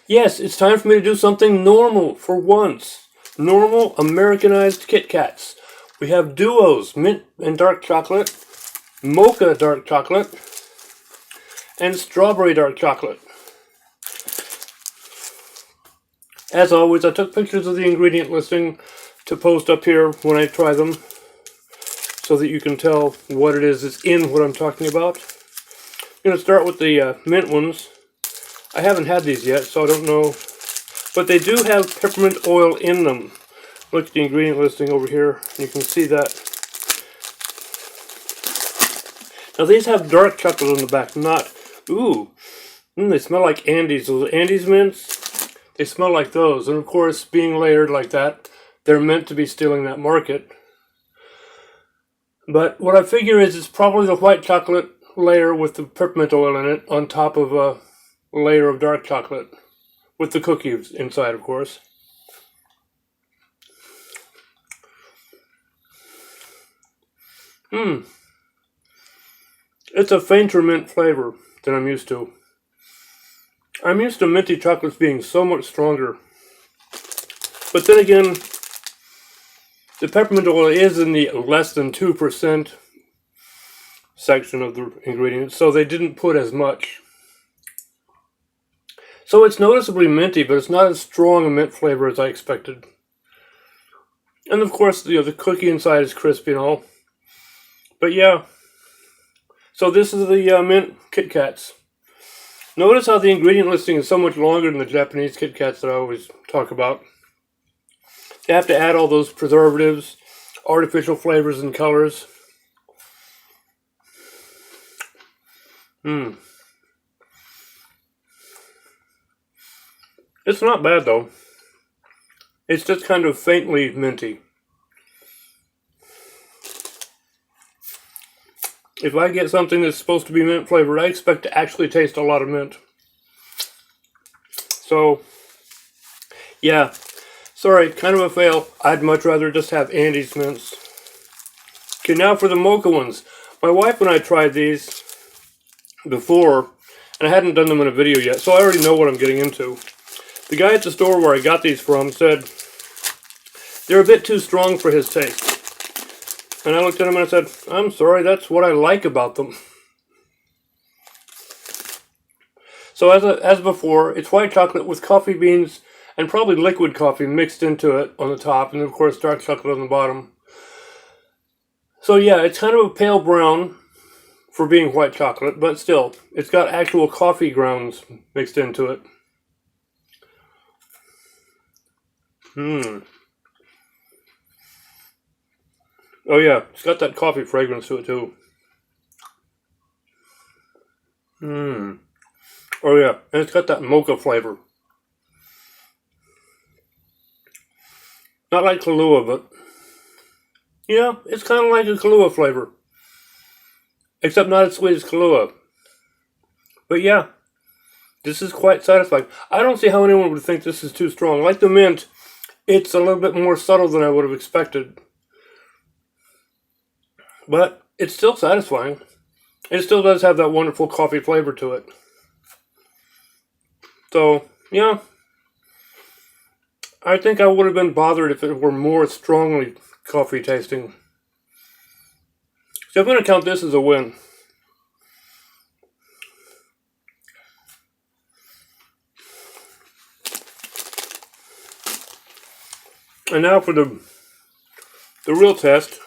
Yes, it's time for me to do something normal for once. Normal Americanized Kit Kats. We have duos, mint and dark chocolate, mocha dark chocolate, and strawberry dark chocolate. As always, I took pictures of the ingredient listing to post up here when I try them, so that you can tell what it is that's in what I'm talking about. I'm going to start with the mint ones. I haven't had these yet, so I don't know. But they do have peppermint oil in them. Look at the ingredient listing over here. You can see that. Now these have dark chocolate on the back, not... Ooh! They smell like Andes. Those Andes mints, they smell like those. And of course, being layered like that, they're meant to be stealing that market. But what I figure is it's probably the white chocolate layer with the peppermint oil in it on top of a layer of dark chocolate. With the cookies inside, of course. It's a fainter mint flavor than I'm used to. I'm used to minty chocolates being so much stronger. But then again, the peppermint oil is in the less than 2% section of the ingredients, so they didn't put as much. So it's noticeably minty, but it's not as strong a mint flavor as I expected. And of course, the cookie inside is crispy and all. But yeah, so this is the mint Kit Kats. Notice how the ingredient listing is so much longer than the Japanese Kit Kats that I always talk about. They have to add all those preservatives, artificial flavors and colors. It's not bad though. It's just kind of faintly minty. If I get something that's supposed to be mint flavored, I expect to actually taste a lot of mint. So, yeah. Sorry, kind of a fail. I'd much rather just have Andes mints. Okay, now for the mocha ones. My wife and I tried these before, and I hadn't done them in a video yet, so I already know what I'm getting into. The guy at the store where I got these from said they're a bit too strong for his taste. And I looked at him and I said, I'm sorry, that's what I like about them. So as before, it's white chocolate with coffee beans and probably liquid coffee mixed into it on the top, and of course dark chocolate on the bottom. So yeah, it's kind of a pale brown for being white chocolate, but still, it's got actual coffee grounds mixed into it. Oh yeah, it's got that coffee fragrance to it too. Oh yeah, and it's got that mocha flavor. Not like Kahlua, but yeah, it's kind of like a Kahlua flavor. Except not as sweet as Kahlua. But yeah, this is quite satisfying. I don't see how anyone would think this is too strong. Like the mint, it's a little bit more subtle than I would have expected. But it's still satisfying. It still does have that wonderful coffee flavor to it. So, yeah. I think I would have been bothered if it were more strongly coffee tasting. So I'm going to count this as a win. And now for the real test.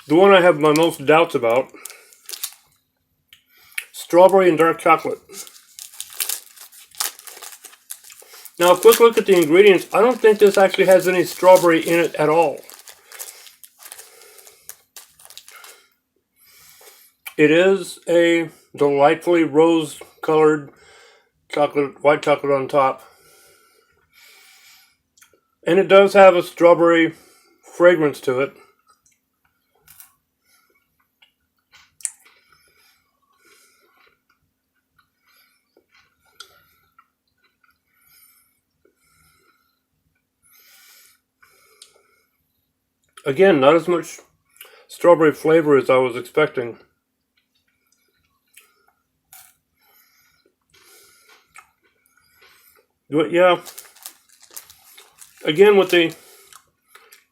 The one I have my most doubts about. Strawberry and dark chocolate. Now, a quick look at the ingredients. I don't think this actually has any strawberry in it at all. It is a delightfully rose-colored chocolate, white chocolate on top. And it does have a strawberry fragrance to it. Again, not as much strawberry flavor as I was expecting. But yeah, again,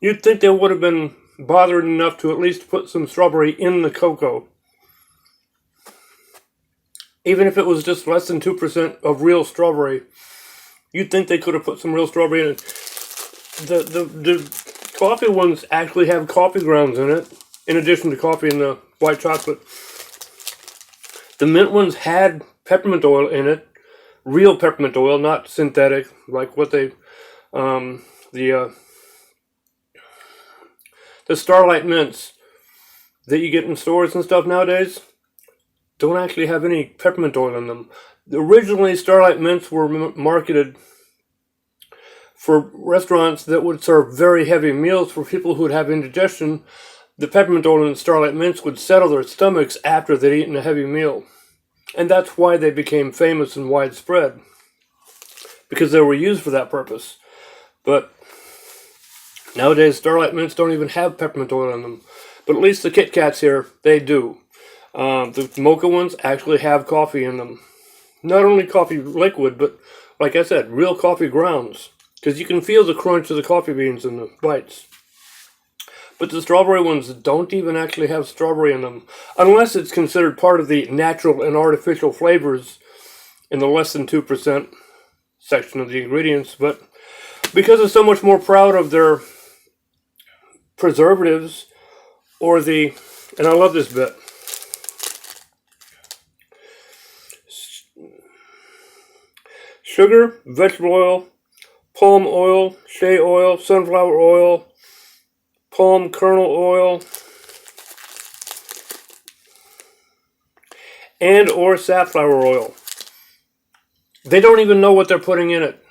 you'd think they would have been bothered enough to at least put some strawberry in the cocoa. Even if it was just less than 2% of real strawberry, you'd think they could have put some real strawberry in it. The coffee ones actually have coffee grounds in it, in addition to coffee and the white chocolate. The mint ones had peppermint oil in it, real peppermint oil, not synthetic, like what the Starlight mints that you get in stores and stuff nowadays don't actually have any peppermint oil in them. Originally, Starlight mints were marketed for restaurants that would serve very heavy meals for people who would have indigestion. The peppermint oil in Starlight mints would settle their stomachs after they'd eaten a heavy meal. And that's why they became famous and widespread, because they were used for that purpose. But nowadays, Starlight mints don't even have peppermint oil in them. But at least the Kit Kats here, they do. The mocha ones actually have coffee in them. Not only coffee liquid, but like I said, real coffee grounds. Because you can feel the crunch of the coffee beans in the bites. But the strawberry ones don't even actually have strawberry in them, unless it's considered part of the natural and artificial flavors in the less than 2% section of the ingredients. But because they're so much more proud of their preservatives, and I love this bit, sugar, vegetable oil, palm oil, shea oil, sunflower oil, palm kernel oil, and or safflower oil. They don't even know what they're putting in it.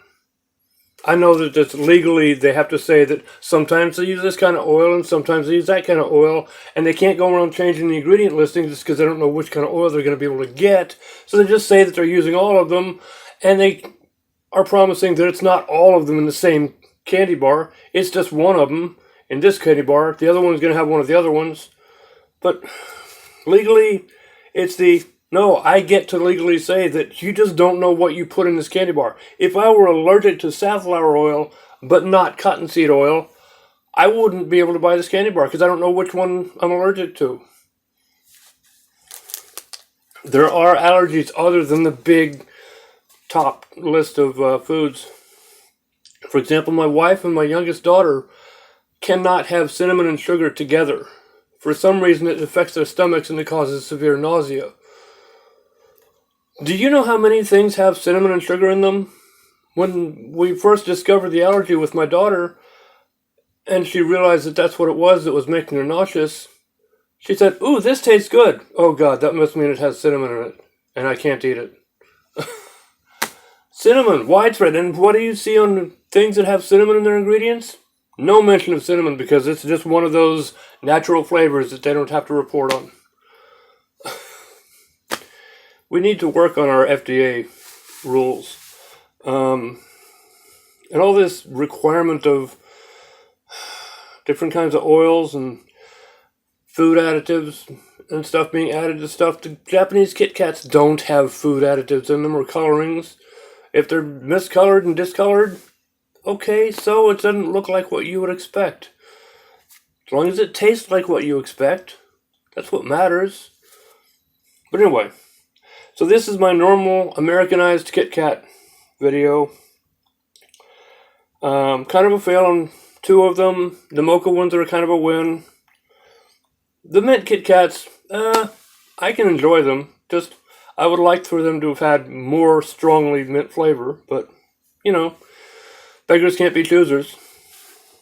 I know that it's legally, they have to say that sometimes they use this kind of oil and sometimes they use that kind of oil, and they can't go around changing the ingredient listing just because they don't know which kind of oil they're going to be able to get. So they just say that they're using all of them, and they are promising that it's not all of them in the same candy bar. It's just one of them in this candy bar. The other one's going to have one of the other ones. But legally, no, I get to legally say that you just don't know what you put in this candy bar. If I were allergic to safflower oil, but not cottonseed oil, I wouldn't be able to buy this candy bar because I don't know which one I'm allergic to. There are allergies other than the big top list of foods. For example, my wife and my youngest daughter cannot have cinnamon and sugar together. For some reason, it affects their stomachs and it causes severe nausea. Do you know how many things have cinnamon and sugar in them? When we first discovered the allergy with my daughter, and she realized that that's what it was that was making her nauseous, she said, "Ooh, this tastes good." Oh God, that must mean it has cinnamon in it, and I can't eat it. Cinnamon, widespread. And what do you see on things that have cinnamon in their ingredients? No mention of cinnamon, because it's just one of those natural flavors that they don't have to report on. We need to work on our FDA rules. And all this requirement of different kinds of oils and food additives and stuff being added to stuff. The Japanese Kit Kats don't have food additives in them or colorings. If they're miscolored and discolored, okay, so it doesn't look like what you would expect. As long as it tastes like what you expect, that's what matters. But anyway, so this is my normal Americanized Kit Kat video. Kind of a fail on two of them. The mocha ones are kind of a win. The mint Kit Kats, I can enjoy them. Just, I would like for them to have had more strongly mint flavor, but, you know, beggars can't be choosers.